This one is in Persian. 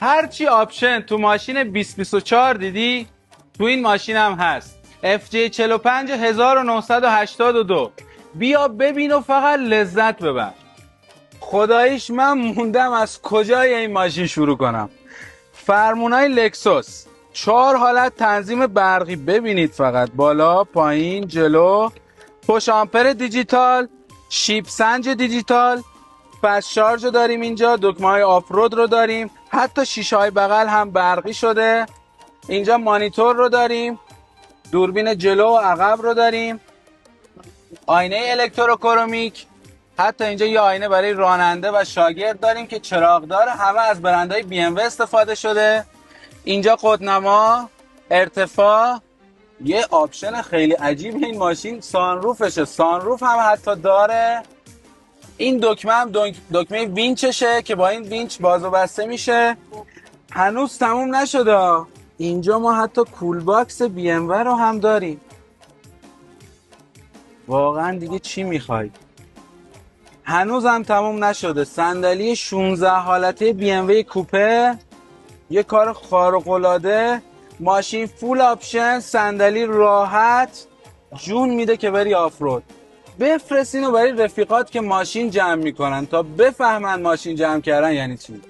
هرچی آپشن تو ماشین 2024 دیدی تو این ماشین هم هست. FJ45 1982. بیا ببین و فقط لذت ببر. خداییش من موندم از کجای این ماشین شروع کنم. فرمونای لکسوس 4 حالت تنظیم برقی ببینید، فقط بالا پایین جلو، پوش آمپر دیجیتال، شیب سنج دیجیتال، فست شارژ رو داریم اینجا، دکمه های آفرود رو داریم، حتی شیشه های بغل هم برقی شده. اینجا مانیتور رو داریم، دوربین جلو و عقب رو داریم، آینه الکتروکرومیک، حتی اینجا یه آینه برای راننده و شاگرد داریم که چراغدار، همه از برندهای BMW استفاده شده. اینجا قطب‌نما، ارتفاع، یه آپشن خیلی عجیب این ماشین سانروفشه، سانروف هم حتی داره. این دکمه هم دکمه وینچشه که با این وینچ باز و بسته میشه. هنوز تموم نشده، اینجا ما حتی کول باکس BMW رو هم داریم. واقعا دیگه چی میخوای؟ هنوز هم تموم نشده. صندلی 16 حالته BMW کوپه، یه کار خارق‌العاده. ماشین فول آپشن، صندلی راحت، جون میده که بری آفرود. بفرستین و برای رفیقات که ماشین جمع میکنن تا بفهمن ماشین جمع کردن یعنی چی.